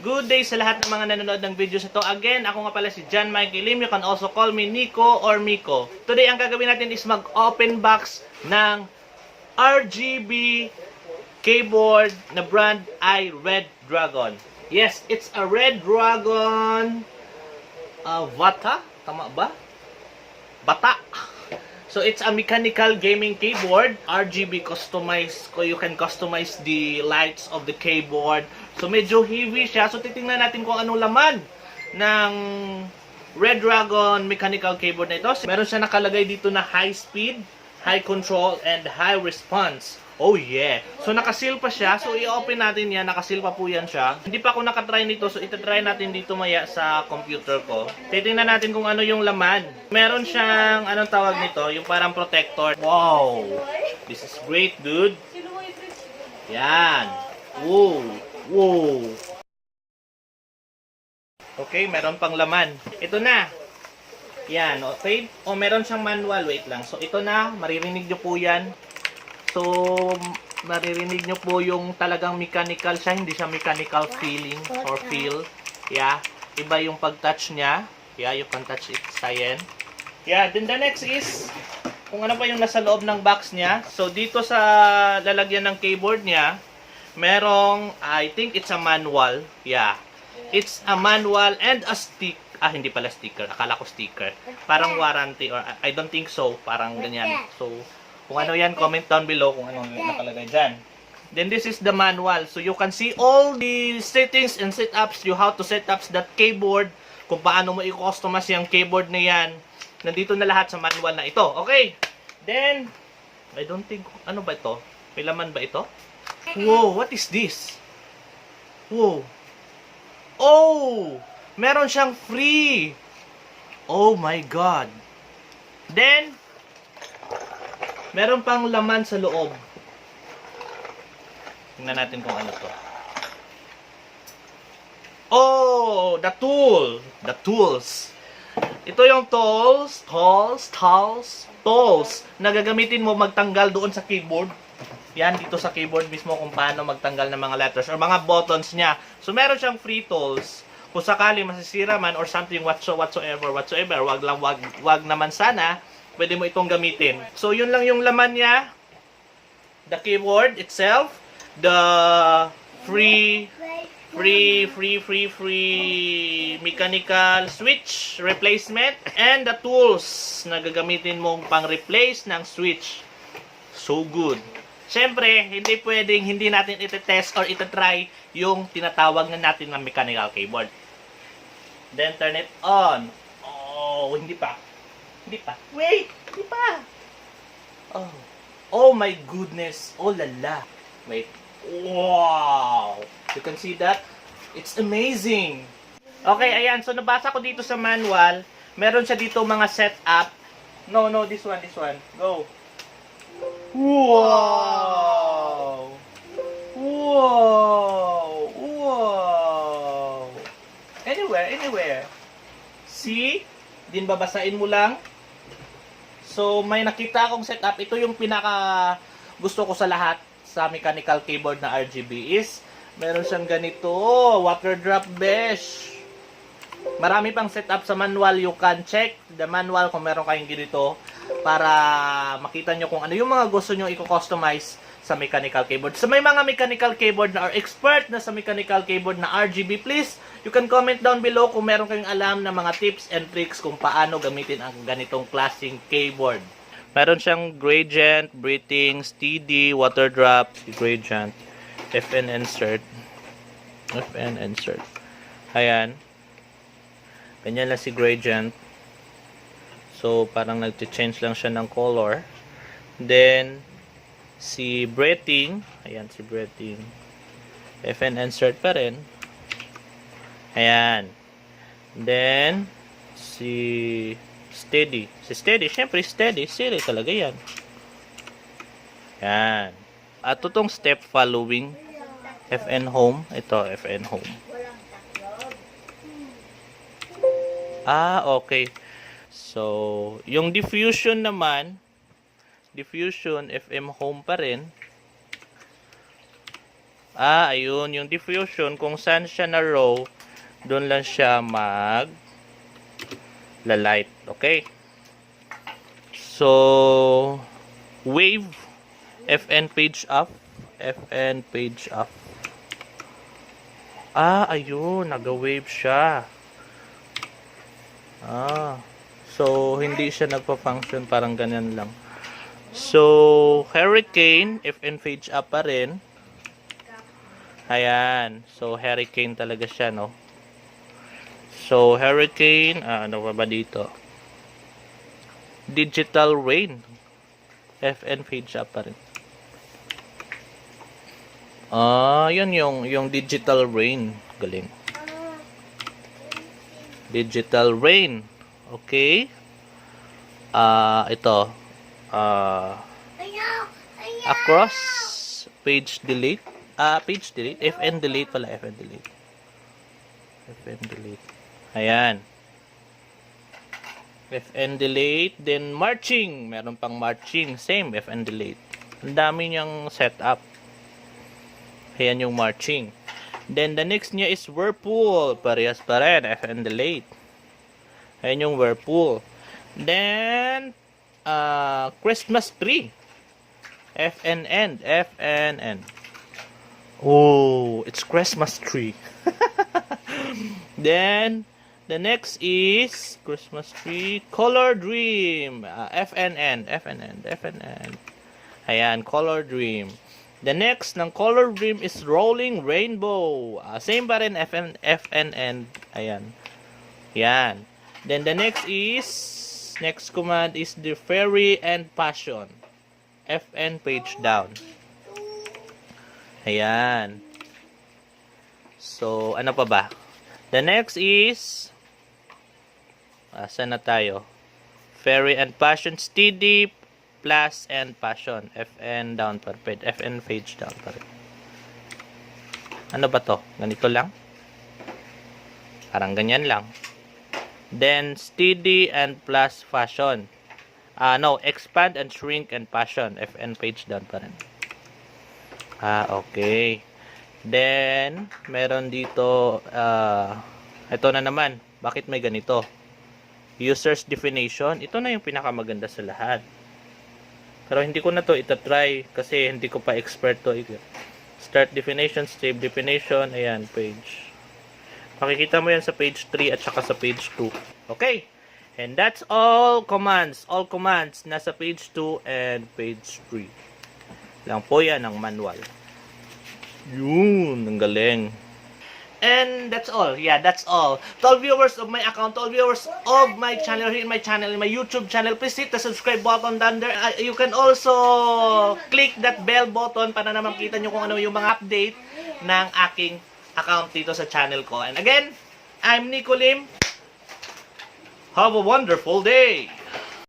Good day sa lahat ng mga nanonood ng videos ito. Again, ako nga pala si John Michael Lim. You can also call me Nico or Miko. Today, ang gagawin natin is mag-open box ng RGB keyboard na brand ay Red Dragon. Yes, it's a Red Dragon Vata. Tama ba? Bata. So it's a mechanical gaming keyboard, RGB customized. You can customize the lights of the keyboard. So medyo heavy siya. So titingnan natin kung anong laman ng Red Dragon mechanical keyboard na ito. Meron siya nakalagay dito na high speed, high control, and high response. Oh yeah. So nakaseal pa siya. So i-open natin yan. Nakaseal pa po yan siya. Hindi pa ako nakatry nito. So itatry natin dito maya sa computer ko. Titingnan natin kung ano yung laman. Meron siyang, anong tawag nito? Yung parang protector. Wow. This is great, dude. Yan. Wow. Wow. Okay, meron pang laman. Ito na. Yan. Okay. O meron siyang manual. Wait lang. So ito na. Maririnig nyo po yan. So, maririnig nyo po yung talagang mechanical siya. Hindi siya mechanical feeling or feel. Yeah. Iba yung pag-touch niya. Yeah, you can touch it sa yan. Yeah, then the next is kung ano pa yung nasa loob ng box niya. So, dito sa lalagyan ng keyboard niya, merong, I think it's a manual. Yeah. It's a manual and a stick. Ah, hindi pala sticker. Akala ko sticker. Parang warranty or I don't think so. Parang ganyan. So, kung ano yan, comment down below kung ano nakalagay dyan. Then this is the manual. So you can see all the settings and setups. You how to set up that keyboard. Kung paano mo i-customize yung keyboard na yan. Nandito na lahat sa manual na ito. Okay. Then, I don't think, ano ba ito? May laman ba ito? Wow, what is this? Wow. Oh! Meron siyang free. Oh my God. Then, meron pang laman sa loob. Tingnan natin kung ano to. Oh, the tool. The tools. Ito yung tools na gagamitin mo magtanggal doon sa keyboard. Yan, dito sa keyboard mismo kung paano magtanggal ng mga letters or mga buttons niya. So, meron siyang free tools. Kung sakali masisira man or something whatsoever, wag naman sana, pwede mo itong gamitin. So, yun lang yung laman niya. The keyboard itself. The free mechanical switch replacement. And the tools na gagamitin mong pang-replace ng switch. So good. Siyempre, hindi pwedeng hindi natin iti-test or iti-try yung tinatawag na natin na mechanical keyboard. Then, turn it on. Oh, hindi pa. Hindi pa. Wait! Hindi pa! Oh. Oh my goodness. Oh lala. Wait. Wow! You can see that? It's amazing. Okay, ayan. So, nabasa ko dito sa manual. Meron siya dito mga setup. No, this one. Go. Wow! Wow! Wow! Anywhere. See? Din babasain mo lang. So, may nakita akong setup. Ito yung pinaka gusto ko sa lahat sa mechanical keyboard na RGB is meron siyang ganito, water drop besh. Marami pang setup sa manual. You can check the manual kung meron kayong ganito para makita nyo kung ano yung mga gusto nyo i-customize sa mechanical keyboard. So, may mga mechanical keyboard na or expert na sa mechanical keyboard na RGB, please, you can comment down below kung meron kayong alam na mga tips and tricks kung paano gamitin ang ganitong klaseng keyboard. Meron siyang gradient, breathing, steady, water drop, gradient, FN insert. Ayan. Ganyan lang si gradient. So, parang nag-change lang siya ng color. Then, si breathing. Ayan, si breathing. FN insert pa rin. Ayan. Then, si steady. Si steady, syempre steady. Steady talaga yan. Ayan. At itong step following. FN home. Ito, FN home. Ah, okay. So, yung diffusion naman, diffusion, FM home pa rin. Ayun, yung diffusion, kung saan siya na row, doon lang siya la-light. Okay? So, wave, FN page up, FN page up. Ayun, naga-wave siya. So, hindi siya nagpa-function, parang ganyan lang. So, hurricane, FN page up pa rin. Ayan. So, hurricane talaga siya, no? So, hurricane, ano ba dito? Digital rain. FN page up pa rin. Yun yung digital rain. Galing. Digital rain. Okay. Ito. Across. Page delete. Page delete. FN delete pala. FN delete. FN delete. Ayan. FN delete. Then marching. Meron pang marching. Same. FN delete. Ang dami niyang setup. Ayan yung marching. Then the next niya is whirlpool. Parehas pa rin. FN delete. Ayan yung whirlpool. Then Christmas tree. FNN. FNN. Oh, it's Christmas tree. Then, the next is Christmas tree, Color Dream. FNN, FNN, FNN. Ayan, Color Dream. The next ng Color Dream is Rolling Rainbow. Same pa rin, FNN. Ayan. Yan. Then, the next command is the Fairy and Passion. FN page down. Ayan. So, ano pa ba? The next is saan na tayo? Fairy and Passion, steady, plus and passion. FN down pa rin. FN page down pa rin. Ano ba to? Ganito lang? Parang ganyan lang. Then, steady and plus fashion. No, expand and shrink and passion. FN page down pa rin. Okay. Then, meron dito, ito na naman. Bakit may ganito? User's definition. Ito na yung pinakamaganda sa lahat. Pero hindi ko na to itatry kasi hindi ko pa expert to. Start definition, save definition. Ayan, page. Makikita mo yan sa page 3 at saka sa page 2. Okay. And that's all commands. All commands nasa page 2 and page 3. Lang po yan ang manual. Yun, ang galing. And that's all. Yeah, that's all. To all viewers of my account, to all viewers of my channel, here in my channel, in my YouTube channel, please hit the subscribe button down there. You can also click that bell button para naman kita nyo kung ano yung mga update ng aking account dito sa channel ko. And again, I'm Nico Lim. Have a wonderful day!